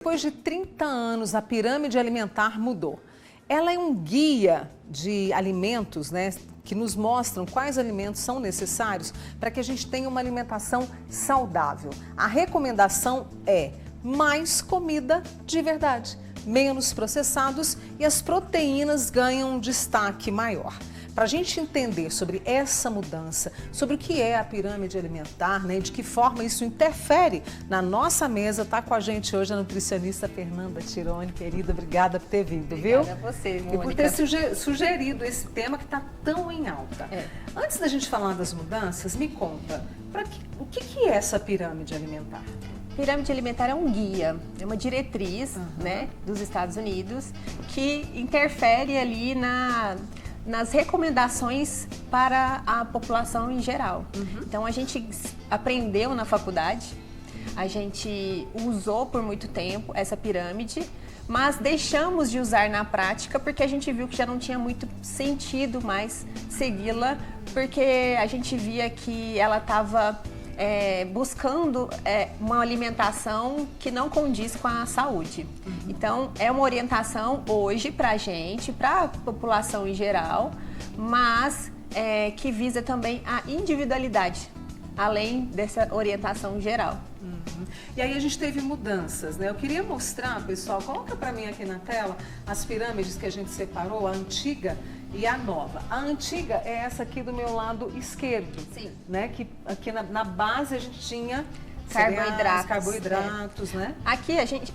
Depois de 30 anos, a pirâmide alimentar mudou. Ela é um guia de alimentos, né, que nos mostram quais alimentos são necessários para que a gente tenha uma alimentação saudável. A recomendação é mais comida de verdade, menos processados e as proteínas ganham um destaque maior. Para a gente entender sobre essa mudança, sobre o que é a pirâmide alimentar, né, de que forma isso interfere na nossa mesa, está com a gente hoje a nutricionista Fernanda Tironi. Querida, obrigada por ter vindo, viu? Obrigada a você, Mônica. E por ter sugerido esse tema que está tão em alta. Antes da gente falar das mudanças, me conta, o que é essa pirâmide alimentar? Pirâmide alimentar é um guia, é uma diretriz, né, dos Estados Unidos que interfere ali nas recomendações para a população em geral. Então a gente aprendeu na faculdade, a gente usou por muito tempo essa pirâmide, mas deixamos de usar na prática porque a gente viu que já não tinha muito sentido mais segui-la, porque a gente via que ela estava buscando uma alimentação que não condiz com a saúde. Então, é uma orientação hoje para a gente, para a população em geral, mas que visa também a individualidade, além dessa orientação geral. E aí a gente teve mudanças, né? Eu queria mostrar, pessoal, coloca para mim aqui na tela as pirâmides que a gente separou, a antiga e a nova. A antiga é essa aqui do meu lado esquerdo. Sim. Né? Que aqui na base a gente tinha carboidratos, né? Aqui a gente,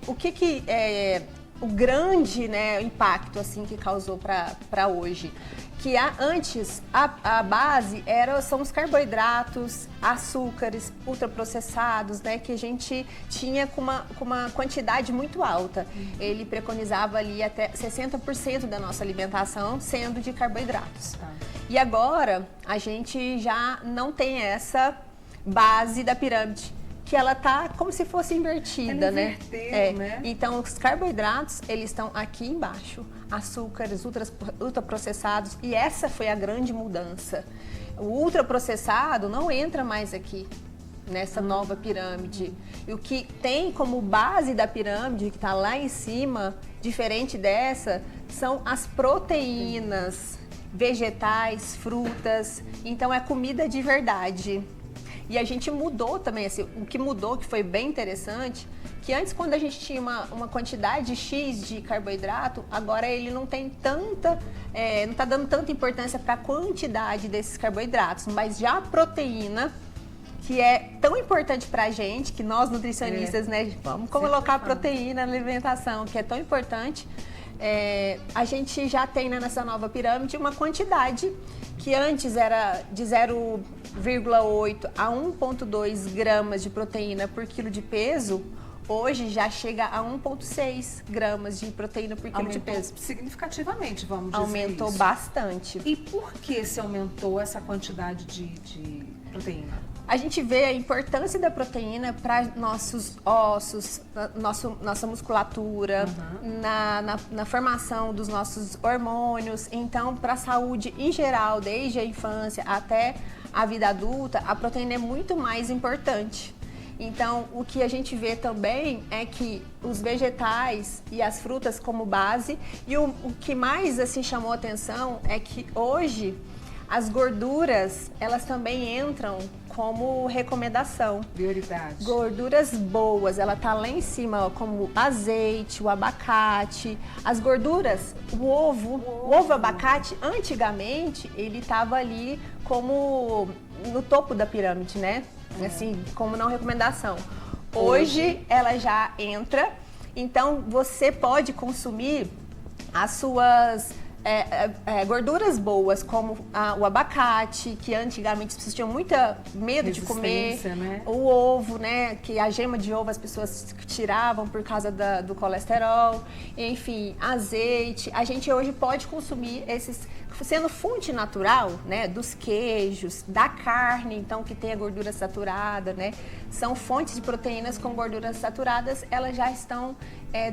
o que é o grande, né, impacto assim que causou para hoje? Que antes a base são os carboidratos, açúcares ultraprocessados, né, que a gente tinha com uma quantidade muito alta. Ele preconizava ali até 60% da nossa alimentação sendo de carboidratos. E agora a gente já não tem essa base da pirâmide, que ela tá como se fosse invertida, né? Né? Então, os carboidratos, eles estão aqui embaixo, açúcares ultraprocessados, e essa foi a grande mudança. O ultraprocessado não entra mais aqui, nessa nova pirâmide. E o que tem como base da pirâmide, que está lá em cima, diferente dessa, são as proteínas, vegetais, frutas. Então, é comida de verdade. E a gente mudou também, assim, o que mudou, que foi bem interessante, que antes quando a gente tinha uma quantidade X de carboidrato, agora ele não tem tanta, não está dando tanta importância para a quantidade desses carboidratos, mas já a proteína, que é tão importante para a gente, que nós nutricionistas, né, vamos colocar a proteína na alimentação, que é tão importante, a gente já tem, né, nessa nova pirâmide uma quantidade que antes era de 0,8 a 1,2 gramas de proteína por quilo de peso, hoje já chega a 1,6 gramas de proteína por quilo de peso. Significativamente, vamos dizer. Aumentou isso. Bastante. E por que se aumentou essa quantidade de proteína? A gente vê a importância da proteína para nossos ossos, nossa musculatura, na formação dos nossos hormônios. Então, para a saúde em geral, desde a infância até a vida adulta, a proteína é muito mais importante. Então, o que a gente vê também é que os vegetais e as frutas como base, e o que mais assim chamou a atenção é que hoje as gorduras, elas também entram como recomendação. Prioridade. Gorduras boas, ela tá lá em cima, ó, como o azeite, o abacate, as gorduras, o ovo abacate, antigamente, ele tava ali como no topo da pirâmide, né? Assim, como não recomendação. Hoje ela já entra, então você pode consumir as suas gorduras boas, como o abacate, que antigamente as pessoas tinham muita medo de comer, né? O ovo, né, que a gema de ovo as pessoas tiravam por causa do colesterol, enfim, azeite. A gente hoje pode consumir esses, sendo fonte natural, né, dos queijos, da carne, então, que tem a gordura saturada, né, são fontes de proteínas com gorduras saturadas, elas já estão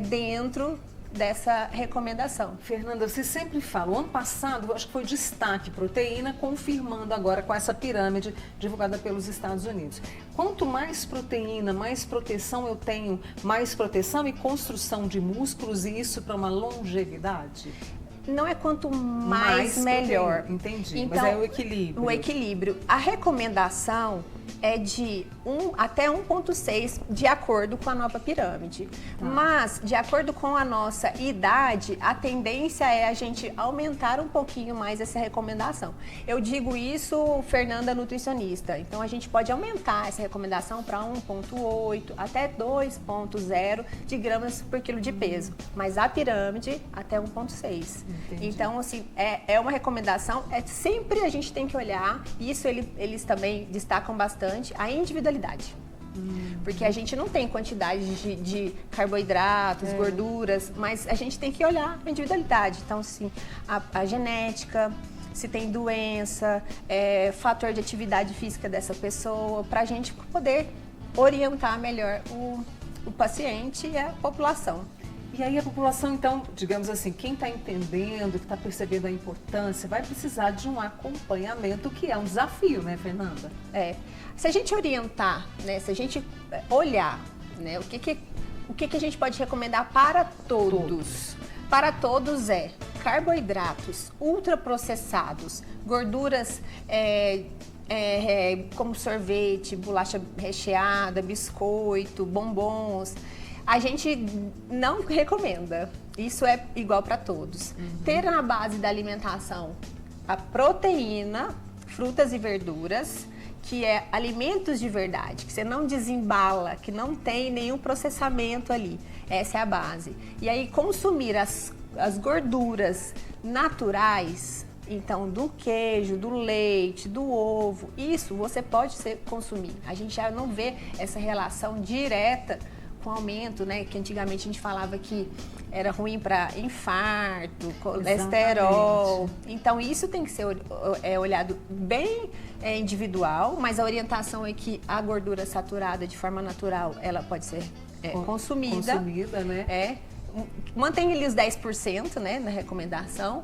dentro dessa recomendação. Fernanda, você sempre fala, o ano passado, acho que foi destaque proteína, confirmando agora com essa pirâmide divulgada pelos Estados Unidos. Quanto mais proteína, mais proteção eu tenho, mais proteção e construção de músculos, e isso para uma longevidade? Não é quanto mais melhor. Proteína, entendi, então, mas é o equilíbrio. O equilíbrio. A recomendação é de 1 até 1,6 de acordo com a nova pirâmide. Tá. Mas, de acordo com a nossa idade, a tendência é a gente aumentar um pouquinho mais essa recomendação. Eu digo isso, Fernanda, nutricionista. Então, a gente pode aumentar essa recomendação para 1,8 até 2,0 de gramas por quilo de peso. Mas a pirâmide até 1,6. Então, assim, é uma recomendação, sempre a gente tem que olhar, isso eles também destacam bastante, a individualidade. Porque a gente não tem quantidade de carboidratos, gorduras, mas a gente tem que olhar a individualidade. Então, assim, a genética, se tem doença, fator de atividade física dessa pessoa, para a gente poder orientar melhor o paciente e a população. E aí a população, então, digamos assim, quem está entendendo, que está percebendo a importância, vai precisar de um acompanhamento, que é um desafio, né, Fernanda? Se a gente orientar, né, se a gente olhar, né, o que a gente pode recomendar para todos? Para todos é carboidratos ultraprocessados, gorduras como sorvete, bolacha recheada, biscoito, bombons. A gente não recomenda. Isso é igual para todos. Ter na base da alimentação a proteína, frutas e verduras, que é alimentos de verdade, que você não desembala, que não tem nenhum processamento ali. Essa é a base. E aí consumir as gorduras naturais, então do queijo, do leite, do ovo, isso você pode consumir. A gente já não vê essa relação direta com aumento, né, que antigamente a gente falava que era ruim para infarto, colesterol. Então isso tem que ser olhado bem individual, mas a orientação é que a gordura saturada de forma natural, ela pode ser consumida, né? Mantém ali os 10%, né, na recomendação.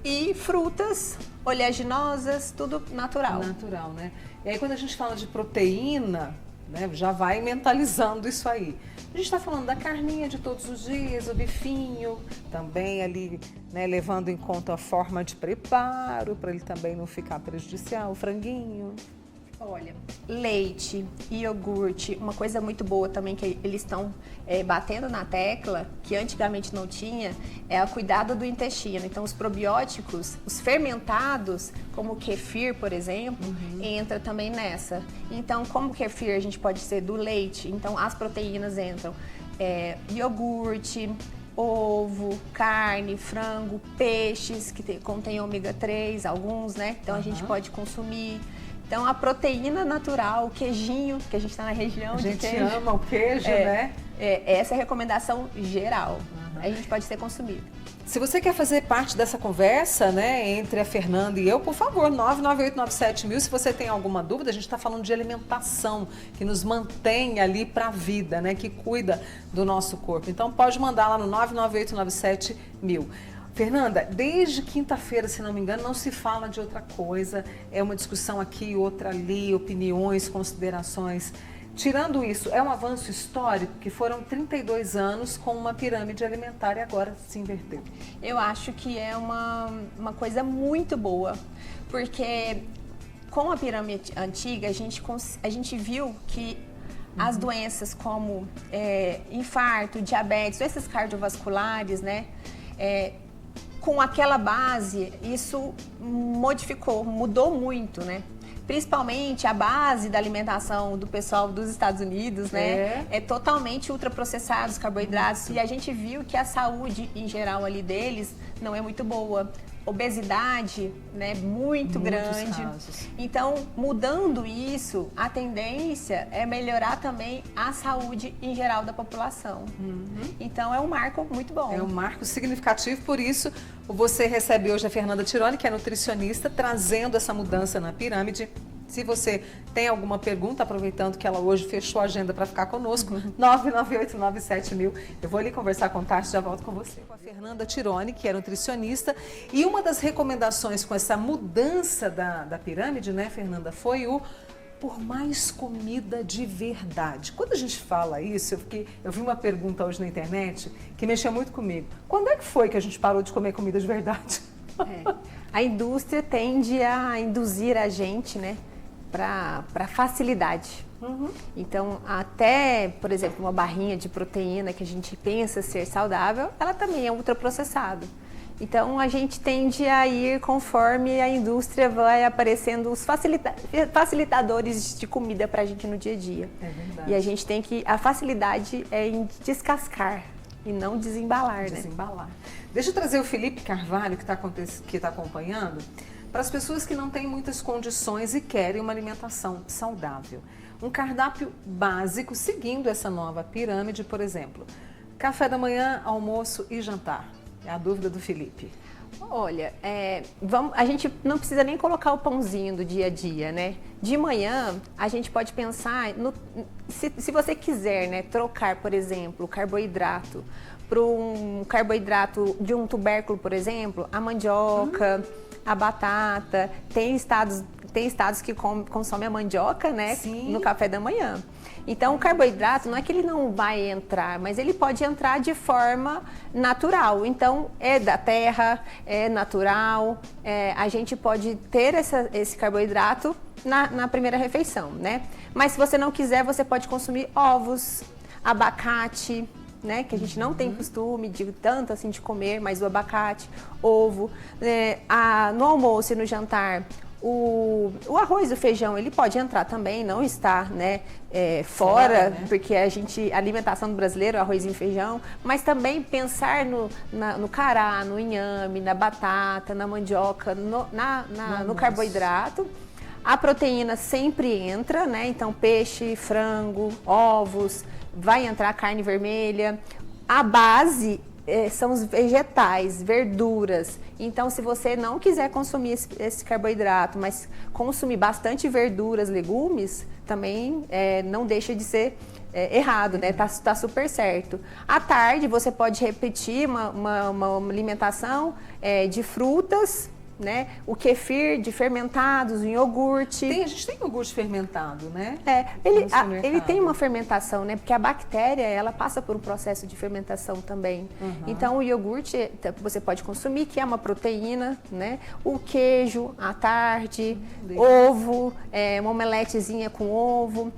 E frutas oleaginosas, tudo natural. Natural, né? E aí quando a gente fala de proteína, né, já vai mentalizando isso aí. A gente está falando da carninha de todos os dias, o bifinho, também ali, né, levando em conta a forma de preparo, para ele também não ficar prejudicial, o franguinho. Olha, leite, iogurte, uma coisa muito boa também que eles estão batendo na tecla, que antigamente não tinha, é o cuidado do intestino. Então, os probióticos, os fermentados, como o kefir, por exemplo, entra também nessa. Então, como o kefir a gente pode ser do leite, então as proteínas entram iogurte, ovo, carne, frango, peixes, que contém ômega 3, alguns, né? Então, a gente pode consumir. Então, a proteína natural, o queijinho, que a gente está na região de queijo. A gente ama o queijo, né? Essa é a recomendação geral. A gente pode ser consumido. Se você quer fazer parte dessa conversa, né, entre a Fernanda e eu, por favor, 99897.000, se você tem alguma dúvida, a gente está falando de alimentação, que nos mantém ali para a vida, né, que cuida do nosso corpo. Então, pode mandar lá no 99897.000. Fernanda, desde quinta-feira, se não me engano, não se fala de outra coisa, é uma discussão aqui, outra ali, opiniões, considerações. Tirando isso, é um avanço histórico que foram 32 anos com uma pirâmide alimentar e agora se inverteu. Eu acho que é uma coisa muito boa, porque com a pirâmide antiga, a gente viu que as doenças como infarto, diabetes, doenças cardiovasculares, né? Com aquela base, isso mudou muito, né? Principalmente a base da alimentação do pessoal dos Estados Unidos, né? É totalmente ultraprocessados, carboidratos. E a gente viu que a saúde, em geral, ali deles não é muito boa. Obesidade, né, muito grande. Casos. Então, mudando isso, a tendência é melhorar também a saúde em geral da população. Então, é um marco muito bom. É um marco significativo, por isso você recebe hoje a Fernanda Tironi, que é nutricionista, trazendo essa mudança na pirâmide Se você tem alguma pergunta, aproveitando que ela hoje fechou a agenda para ficar conosco, 998-97000. Eu vou ali conversar com o Tati, já volto com você. Com a Fernanda Tironi, que é nutricionista. E uma das recomendações com essa mudança da pirâmide, né, Fernanda, foi o por mais comida de verdade. Quando a gente fala isso, eu vi uma pergunta hoje na internet que mexeu muito comigo. Quando é que foi que a gente parou de comer comida de verdade? A indústria tende a induzir a gente, né, para facilidade. Então, até, por exemplo, uma barrinha de proteína que a gente pensa ser saudável, ela também é ultraprocessada. Então, a gente tende a ir conforme a indústria vai aparecendo os facilitadores de comida para a gente no dia a dia. É verdade. E a gente tem que... A facilidade é em descascar e não desembalar, né? Desembalar. Deixa eu trazer o Felipe Carvalho, que tá acompanhando, para as pessoas que não têm muitas condições e querem uma alimentação saudável. Um cardápio básico, seguindo essa nova pirâmide, por exemplo, café da manhã, almoço e jantar. É a dúvida do Felipe. Olha, a gente não precisa nem colocar o pãozinho do dia a dia, né? De manhã, a gente pode pensar, se você quiser, né, trocar, por exemplo, o carboidrato para um carboidrato de um tubérculo, por exemplo, a mandioca, a batata, tem estados que consomem a mandioca, né, Sim. no café da manhã. Então, o carboidrato não é que ele não vai entrar, mas ele pode entrar de forma natural. Então, é da terra, é natural, a gente pode ter esse carboidrato na primeira refeição, né? Mas se você não quiser, você pode consumir ovos, abacate, né? Que a gente não tem costume de tanto assim de comer, mas o abacate, ovo, no almoço e no jantar. O arroz e o feijão, ele pode entrar também, não está, né, fora, né? Porque a alimentação do brasileiro é arroz e feijão, mas também pensar no cará, no inhame, na batata, na mandioca, no carboidrato. A proteína sempre entra, né? Então peixe, frango, ovos, vai entrar carne vermelha. A base são os vegetais, verduras. Então, se você não quiser consumir esse carboidrato, mas consumir bastante verduras, legumes, também não deixa de ser errado, né? Tá super certo. À tarde, você pode repetir uma alimentação de frutas, né? O kefir de fermentados, o iogurte. A gente tem iogurte fermentado, né? Ele tem uma fermentação, né? Porque a bactéria, ela passa por um processo de fermentação também. Então, o iogurte você pode consumir, que é uma proteína, né? O queijo à tarde, ovo, uma omeletezinha com ovo.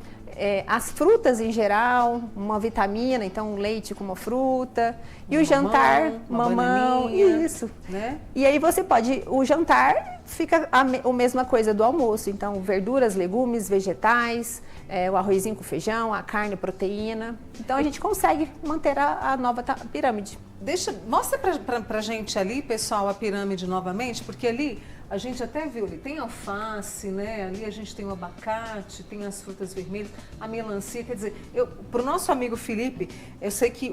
As frutas em geral, uma vitamina, então leite com uma fruta. E o jantar, mamão, isso. Né? E aí você pode, o jantar fica a mesma coisa do almoço. Então, verduras, legumes, vegetais, o arrozinho com feijão, a carne, proteína. Então, a gente consegue manter a nova pirâmide. Mostra pra gente ali, pessoal, a pirâmide novamente, porque ali a gente até viu ali, tem alface, né? Ali a gente tem o abacate, tem as frutas vermelhas, a melancia. Quer dizer, pro nosso amigo Felipe, eu sei que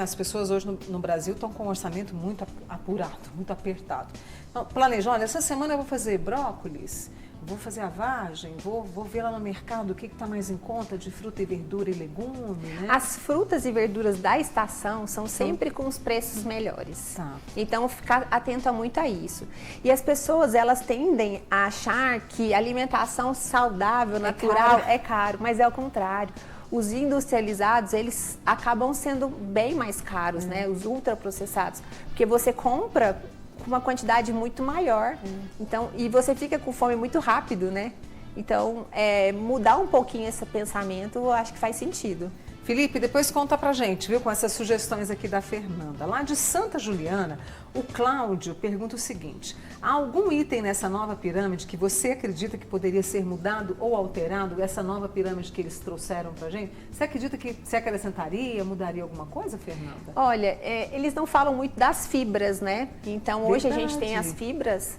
as pessoas hoje no Brasil estão com um orçamento muito apurado, muito apertado. Então, planeja, olha, essa semana eu vou fazer brócolis, vou fazer a vagem, vou ver lá no mercado o que está mais em conta de fruta e verdura e legume, né? As frutas e verduras da estação são sempre com os preços melhores. Tá. Então, ficar atento muito a isso. E as pessoas, elas tendem a achar que alimentação saudável, natural, é caro, mas é o contrário. Os industrializados, eles acabam sendo bem mais caros, né? Os ultraprocessados. Porque você compra com uma quantidade muito maior, então, e você fica com fome muito rápido, né? Então, mudar um pouquinho esse pensamento, eu acho que faz sentido. Felipe, depois conta pra gente, viu, com essas sugestões aqui da Fernanda. Lá de Santa Juliana, o Cláudio pergunta o seguinte: há algum item nessa nova pirâmide que você acredita que poderia ser mudado ou alterado, essa nova pirâmide que eles trouxeram pra gente? Você acredita que se acrescentaria, mudaria alguma coisa, Fernanda? Olha, eles não falam muito das fibras, né? Então, hoje a gente tem as fibras...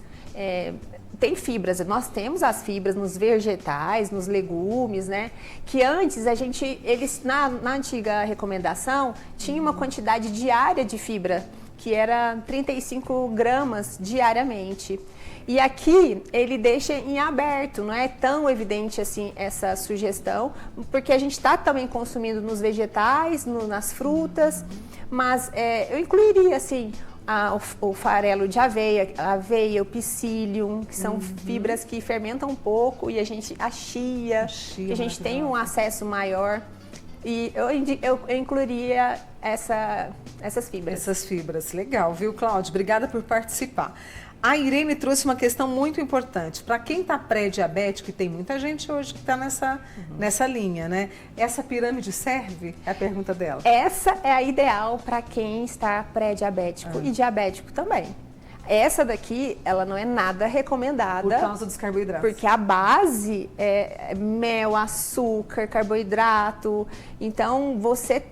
Tem fibras, nós temos as fibras nos vegetais, nos legumes, né? Que antes eles na antiga recomendação tinha uma quantidade diária de fibra que era 35 gramas diariamente. E aqui ele deixa em aberto, não é tão evidente assim essa sugestão, porque a gente está também consumindo nos vegetais, nas frutas, mas eu incluiria assim o farelo de aveia, a aveia, o psyllium, que são fibras que fermentam um pouco e a chia que a gente tem um acesso maior. E eu incluiria essas fibras. Essas fibras, legal, viu, Cláudia? Obrigada por participar. A Irene trouxe uma questão muito importante. Para quem está pré-diabético, e tem muita gente hoje que está nessa linha, né? Essa pirâmide serve? É a pergunta dela. Essa é a ideal para quem está pré-diabético e diabético também. Essa daqui, ela não é nada recomendada. Por causa dos carboidratos. Porque a base é mel, açúcar, carboidrato. Então, você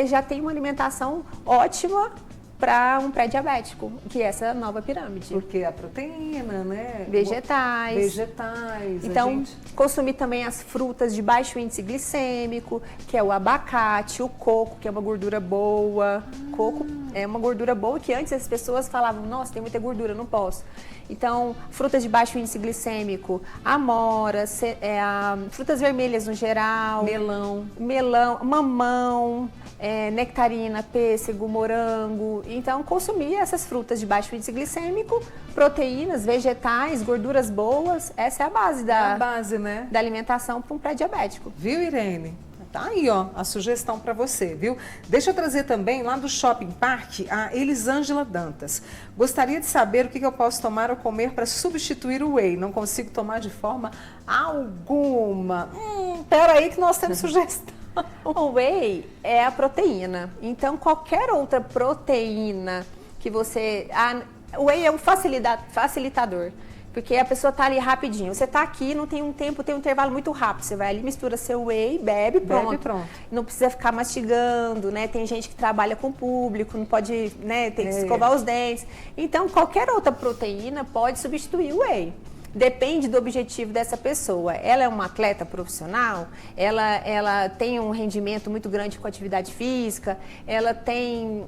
já tem uma alimentação ótima para um pré-diabético, que é essa nova pirâmide. Porque a proteína, né? Vegetais. Então, consumir também as frutas de baixo índice glicêmico, que é o abacate, o coco, que é uma gordura boa. Coco é uma gordura boa que antes as pessoas falavam, nossa, tem muita gordura, não posso. Então, frutas de baixo índice glicêmico, amora, frutas vermelhas no geral. Melão, mamão, nectarina, pêssego, morango. Então, consumir essas frutas de baixo índice glicêmico, proteínas, vegetais, gorduras boas, essa é a base né? da alimentação para um pré-diabético. Viu, Irene? Tá aí, ó, a sugestão para você, viu? Deixa eu trazer também lá do Shopping Park a Elisângela Dantas. Gostaria de saber o que eu posso tomar ou comer para substituir o whey. Não consigo tomar de forma alguma. Peraí que nós temos sugestão. O whey é a proteína. Então, qualquer outra proteína que você... o whey é um facilitador. Porque a pessoa tá ali rapidinho. Você tá aqui, não tem um tempo, tem um intervalo muito rápido. Você vai ali, mistura seu whey, bebe, pronto. Não precisa ficar mastigando, né? Tem gente que trabalha com o público, não pode, né? Tem que escovar os dentes. Então, qualquer outra proteína pode substituir o whey. Depende do objetivo dessa pessoa. Ela é uma atleta profissional, ela tem um rendimento muito grande com atividade física, ela tem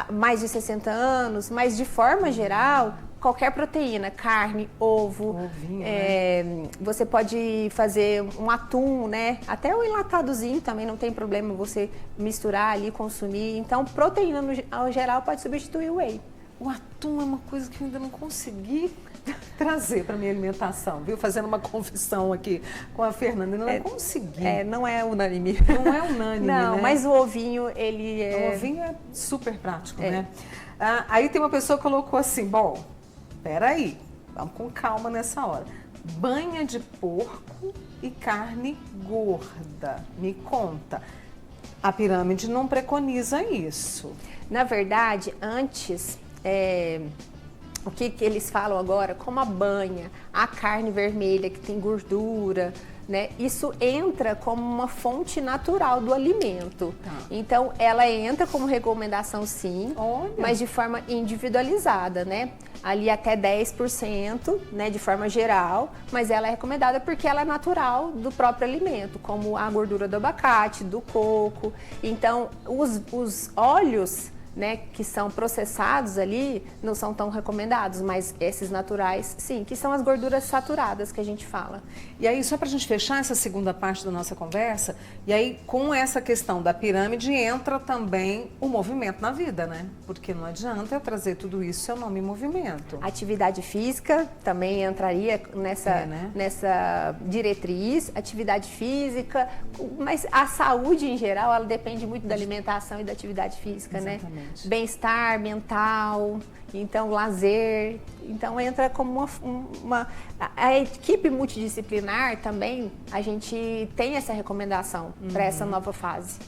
mais de 60 anos, mas de forma geral, qualquer proteína, carne, ovo, né? Você pode fazer um atum, né? Até o enlatadozinho também não tem problema você misturar ali, consumir. Então, proteína no geral pode substituir o whey. O atum é uma coisa que eu ainda não consegui trazer para minha alimentação, viu? Fazendo uma confissão aqui com a Fernanda, eu não consegui. Não é unânime. Não é unânime, não, né? Mas o ovinho, ele é... O ovinho é super prático, né? Aí tem uma pessoa que colocou assim, bom, peraí, vamos com calma nessa hora. Banha de porco e carne gorda, me conta. A pirâmide não preconiza isso. Na verdade, antes... O que eles falam agora, como a banha, a carne vermelha que tem gordura, né? Isso entra como uma fonte natural do alimento. Então, ela entra como recomendação sim, mas de forma individualizada, né? Ali até 10%, né, de forma geral, mas ela é recomendada porque ela é natural do próprio alimento, como a gordura do abacate, do coco. Então, os óleos, né, que são processados ali, não são tão recomendados, mas esses naturais, sim, que são as gorduras saturadas que a gente fala. E aí, só para a gente fechar essa segunda parte da nossa conversa, e aí com essa questão da pirâmide entra também o movimento na vida, né? Porque não adianta eu trazer tudo isso se eu não me movimento. Atividade física também entraria nessa diretriz, atividade física, mas a saúde em geral, ela depende muito da alimentação e da atividade física, exatamente, né? Bem-estar mental, então lazer, então entra como a equipe multidisciplinar também, a gente tem essa recomendação para essa nova fase.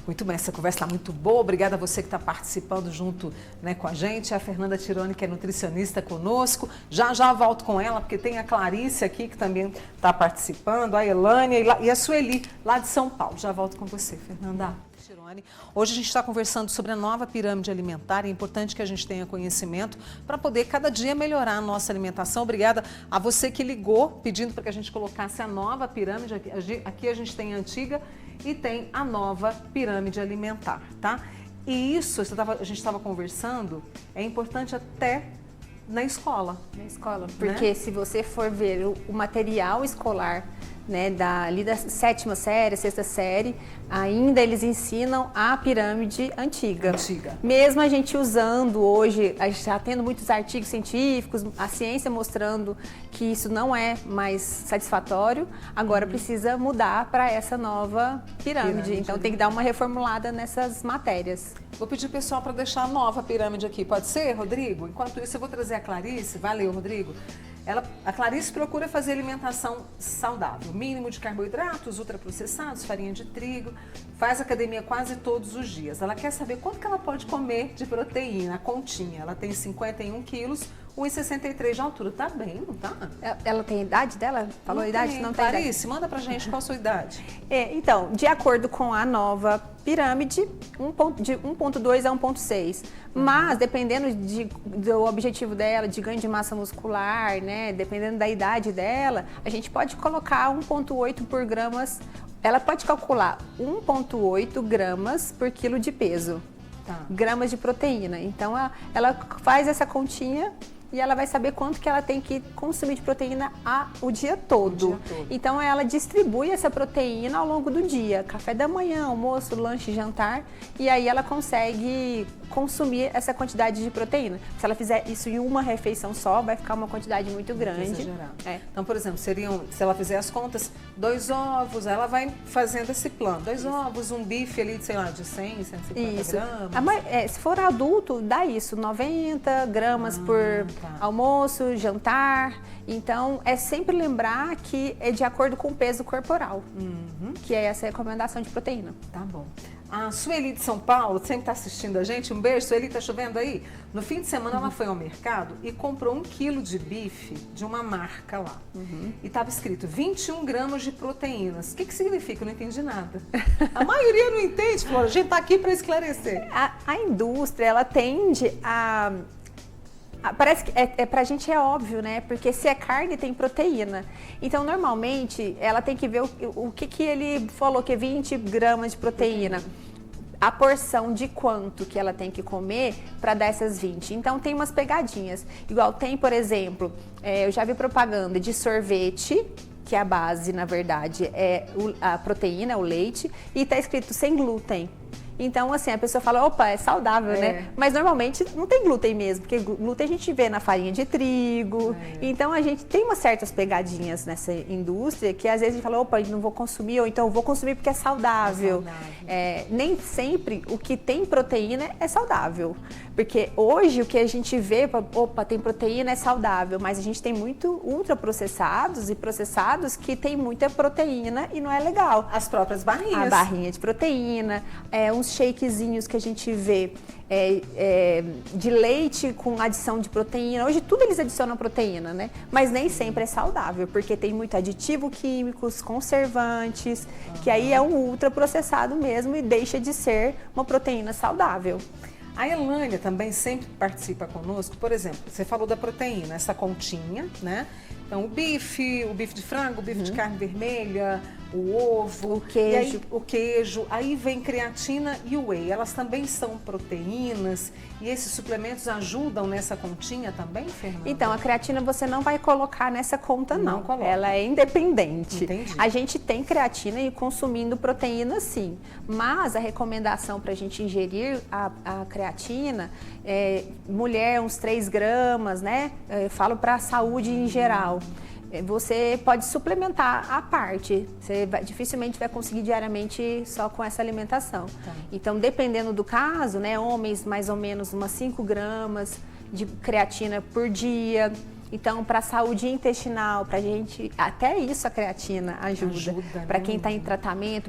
Muito bem, essa conversa está muito boa. Obrigada a você que está participando junto, né, com a gente. A Fernanda Tironi, que é nutricionista conosco. Já volto com ela, porque tem a Clarice aqui, que também está participando, a Elânia e a Sueli, lá de São Paulo. Já volto com você, Fernanda. Hoje a gente está conversando sobre a nova pirâmide alimentar. É importante que a gente tenha conhecimento para poder cada dia melhorar a nossa alimentação. Obrigada a você que ligou pedindo para que a gente colocasse a nova pirâmide. Aqui a gente tem a antiga e tem a nova pirâmide alimentar, tá? E isso, a gente estava conversando, é importante até na escola. Na escola, porque se você for ver o material escolar, né, ali da 7ª série, 6ª série, ainda eles ensinam a pirâmide antiga. Mesmo a gente usando hoje, já tendo muitos artigos científicos, a ciência mostrando que isso não é mais satisfatório, agora precisa mudar para essa nova pirâmide. Então tem que dar uma reformulada nessas matérias. Vou pedir pessoal para deixar a nova pirâmide aqui. Pode ser, Rodrigo? Enquanto isso, eu vou trazer a Clarice. Valeu, Rodrigo. A Clarice procura fazer alimentação saudável, mínimo de carboidratos, ultraprocessados, farinha de trigo, faz academia quase todos os dias. Ela quer saber quanto que ela pode comer de proteína, a continha. Ela tem 51 quilos, 1,63 de altura. Tá bem, não tá? Ela tem a idade dela? Falou a idade? Não tem. Clarice, manda pra gente qual a sua idade. Então, de acordo com a nova pirâmide, de 1,2 a 1,6. Mas, dependendo do objetivo dela, de ganho de massa muscular, né? Dependendo da idade dela, a gente pode colocar 1,8 por gramas. Ela pode calcular 1,8 gramas por quilo de peso. Gramas de proteína. Então, ela faz essa continha e ela vai saber quanto que ela tem que consumir de proteína o dia todo. Então, ela distribui essa proteína ao longo do dia. Café da manhã, almoço, lanche, jantar. E aí ela consegue consumir essa quantidade de proteína. Se ela fizer isso em uma refeição só, vai ficar uma quantidade muito grande. Então, por exemplo, se ela fizer as contas, 2 ovos, ela vai fazendo esse plano. 2 ovos, um bife ali, sei lá, de 100, 150 gramas. Se for adulto, dá isso, 90 gramas por almoço, jantar. Então, é sempre lembrar que é de acordo com o peso corporal, que é essa recomendação de proteína. Tá bom. A Sueli de São Paulo sempre está assistindo a gente. Um beijo, Sueli, tá chovendo aí? No fim de semana ela foi ao mercado e comprou 1 quilo de bife de uma marca lá. E estava escrito 21 gramas de proteínas. O que significa? Eu não entendi nada. A maioria não entende, Flora. A gente está aqui para esclarecer. A indústria, ela tende a... Parece que pra gente é óbvio, né? Porque se é carne, tem proteína. Então, normalmente, ela tem que ver o que ele falou, que é 20 gramas de proteína. A porção de quanto que ela tem que comer para dar essas 20. Então, tem umas pegadinhas. Igual tem, por exemplo, eu já vi propaganda de sorvete, que é a base, na verdade, é a proteína, o leite, e tá escrito sem glúten. Então, assim, a pessoa fala, opa, é saudável, né? Mas normalmente não tem glúten mesmo, porque glúten a gente vê na farinha de trigo. Então, a gente tem umas certas pegadinhas nessa indústria que às vezes a gente fala, opa, não vou consumir, ou então vou consumir porque é saudável. Nem sempre o que tem proteína é saudável. Porque hoje o que a gente vê, opa, tem proteína, é saudável, mas a gente tem muito ultraprocessados e processados que tem muita proteína e não é legal. As próprias barrinhas. A barrinha de proteína, uns shakezinhos que a gente vê de leite com adição de proteína. Hoje tudo eles adicionam proteína, né? Mas nem sempre é saudável, porque tem muito aditivo químicos, conservantes, que aí é um ultraprocessado mesmo e deixa de ser uma proteína saudável. A Elânia também sempre participa conosco. Por exemplo, você falou da proteína, essa continha, né? Então, o bife de frango, o bife de carne vermelha, o ovo, o queijo. Aí vem creatina e whey. Elas também são proteínas e esses suplementos ajudam nessa continha também, Fernanda? Então, a creatina você não vai colocar nessa conta, não. Coloca. Ela é independente. Entendi. A gente tem creatina e consumindo proteína, sim. Mas a recomendação para a gente ingerir a creatina mulher, uns 3 gramas, né? Eu falo para a saúde em geral. Você pode suplementar à parte. Você dificilmente vai conseguir diariamente só com essa alimentação. Então, dependendo do caso, né? Homens, mais ou menos umas 5 gramas de creatina por dia. Então, para a saúde intestinal, para a gente, até isso a creatina ajuda. Para quem está em tratamento,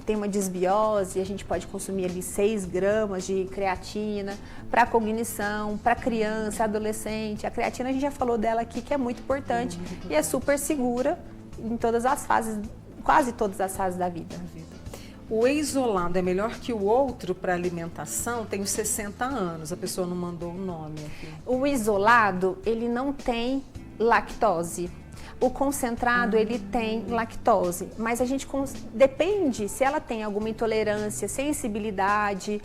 tem uma desbiose, a gente pode consumir ali 6 gramas de creatina. Para cognição, para criança, adolescente, a creatina a gente já falou dela aqui, que é muito importante e é super segura em todas as fases, quase todas as fases da vida. O whey isolado é melhor que o outro para alimentação? Tenho 60 anos, a pessoa não mandou o nome aqui. O isolado, ele não tem lactose. O concentrado, ele tem lactose, mas a gente depende se ela tem alguma intolerância, sensibilidade,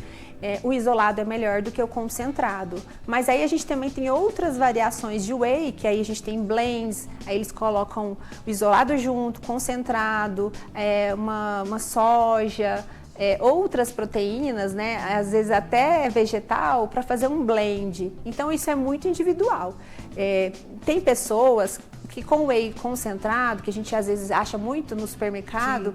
o isolado é melhor do que o concentrado. Mas aí a gente também tem outras variações de whey, que aí a gente tem blends, aí eles colocam o isolado junto, concentrado, uma soja, outras proteínas, né? Às vezes até vegetal, para fazer um blend. Então isso é muito individual. Tem pessoas que com whey concentrado, que a gente às vezes acha muito no supermercado,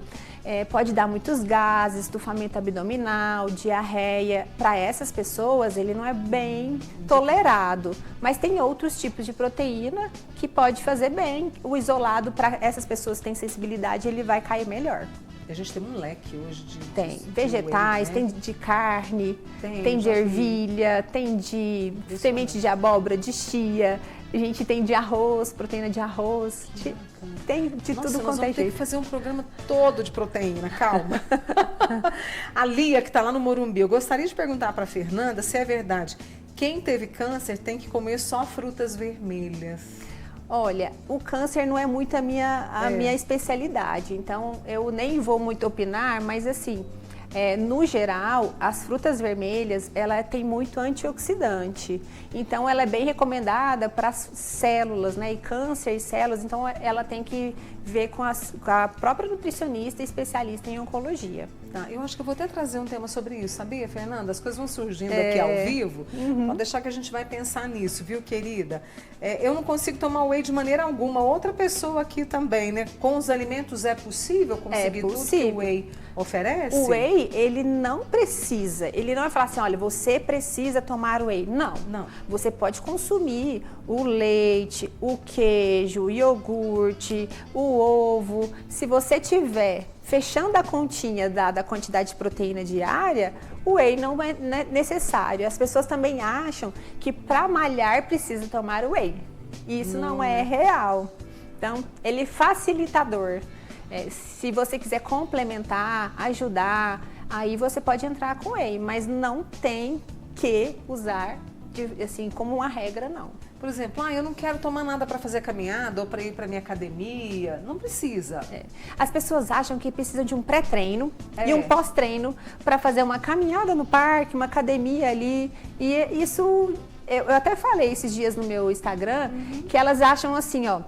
pode dar muitos gases, estufamento abdominal, diarreia. Para essas pessoas, ele não é bem tolerado. Mas tem outros tipos de proteína que pode fazer bem. O isolado, para essas pessoas que têm sensibilidade, ele vai cair melhor. A gente tem um leque hoje de vegetais, whey, né? tem de carne, tem de ervilha, tem de semente de abóbora, de chia, a gente tem de arroz, proteína de arroz, tem de tudo quanto é jeito. Tem que fazer um programa todo de proteína, calma. A Lia, que está lá no Morumbi, eu gostaria de perguntar para a Fernanda se é verdade, quem teve câncer tem que comer só frutas vermelhas. Olha, o câncer não é muito a minha especialidade, então eu nem vou muito opinar, mas assim, no geral, as frutas vermelhas, ela tem muito antioxidante, então ela é bem recomendada para as células, né, e câncer e células, então ela tem que ver com a própria nutricionista e especialista em oncologia. Tá, eu acho que eu vou até trazer um tema sobre isso, sabia, Fernanda? As coisas vão surgindo aqui ao vivo, pode deixar que a gente vai pensar nisso, viu, querida? Eu não consigo tomar whey de maneira alguma, outra pessoa aqui também, né? Com os alimentos é possível conseguir tudo que o whey oferece? O whey, ele não precisa, ele não vai falar assim, olha, você precisa tomar whey. Não, não. Você pode consumir o leite, o queijo, o iogurte, o ovo. Se você tiver fechando a continha da quantidade de proteína diária, o whey não é necessário. As pessoas também acham que para malhar precisa tomar whey. Isso não é real. Então, ele é facilitador. Se você quiser complementar, ajudar, aí você pode entrar com whey, mas não tem que usar assim como uma regra, não. Por exemplo, eu não quero tomar nada para fazer caminhada ou para ir para minha academia. Não precisa. As pessoas acham que precisa de um pré-treino e um pós-treino para fazer uma caminhada no parque, uma academia ali. E isso, eu até falei esses dias no meu Instagram, que elas acham assim, ó,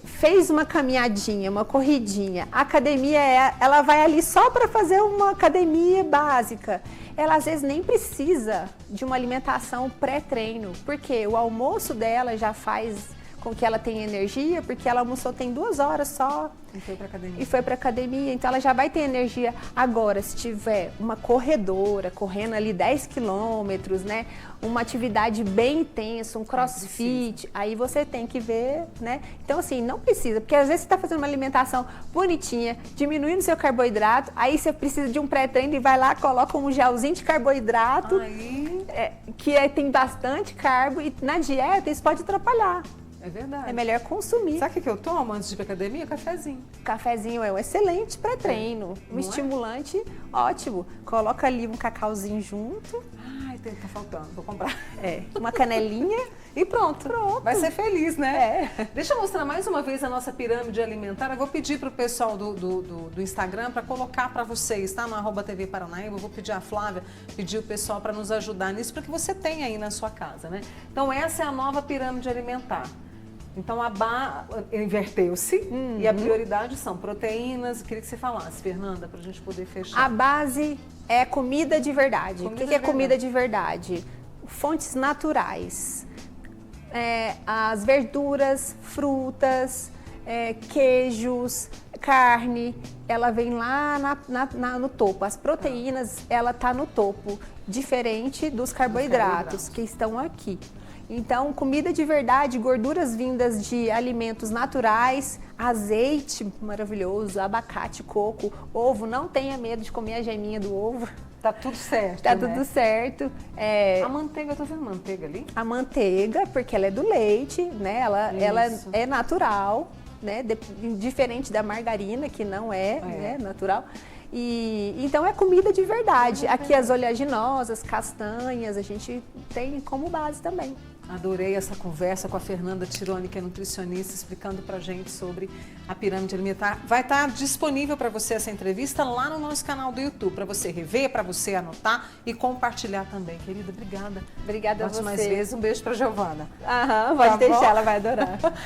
fez uma caminhadinha, uma corridinha, a academia ela vai ali só para fazer uma academia básica. Ela às vezes nem precisa de uma alimentação pré-treino, porque o almoço dela já faz com que ela tenha energia, porque ela almoçou tem 2 horas só. E foi para academia. E foi para academia, então ela já vai ter energia. Agora, se tiver uma corredora, correndo ali 10 quilômetros, né? Uma atividade bem intensa, um crossfit, aí você tem que ver, né? Então, assim, não precisa, porque às vezes você está fazendo uma alimentação bonitinha, diminuindo seu carboidrato, aí você precisa de um pré-treino e vai lá, coloca um gelzinho de carboidrato, que tem bastante carbo, e na dieta isso pode atrapalhar. É verdade. É melhor consumir. Sabe o que eu tomo antes de ir pra academia? Cafezinho. Cafezinho é um excelente pré-treino. Um estimulante ótimo. Coloca ali um cacauzinho junto. Ai, tá faltando, vou comprar. Uma canelinha e pronto. Vai ser feliz, né? Deixa eu mostrar mais uma vez a nossa pirâmide alimentar. Eu vou pedir pro pessoal do Instagram para colocar para vocês, tá? No @TV Paranaíba. Eu vou pedir a Flávia, pedir o pessoal para nos ajudar nisso, para que você tenha aí na sua casa, né? Então essa é a nova pirâmide alimentar. Então a inverteu-se e a prioridade são proteínas. Eu queria que você falasse, Fernanda, para a gente poder fechar. A base é comida de verdade. O que é comida de verdade? Fontes naturais. As verduras, frutas, queijos, carne, ela vem lá no topo. As proteínas, ela tá no topo, diferente dos carboidratos que estão aqui. Então, comida de verdade, gorduras vindas de alimentos naturais, azeite maravilhoso, abacate, coco, ovo. Não tenha medo de comer a geminha do ovo. Tá tudo certo, Tá tudo certo. A manteiga, eu tô vendo manteiga ali? A manteiga, porque ela é do leite, né? Ela é natural, né? Diferente da margarina, que não é, né? natural. E então é comida de verdade. Aqui as oleaginosas, castanhas, a gente tem como base também. Adorei essa conversa com a Fernanda Tironi, que é nutricionista, explicando pra gente sobre a pirâmide alimentar. Vai estar disponível para você essa entrevista lá no nosso canal do YouTube, para você rever, para você anotar e compartilhar também. Querida, obrigada. Obrigada a você. Mais vezes, um beijo para Giovana. Aham, pode deixar, ela vai adorar.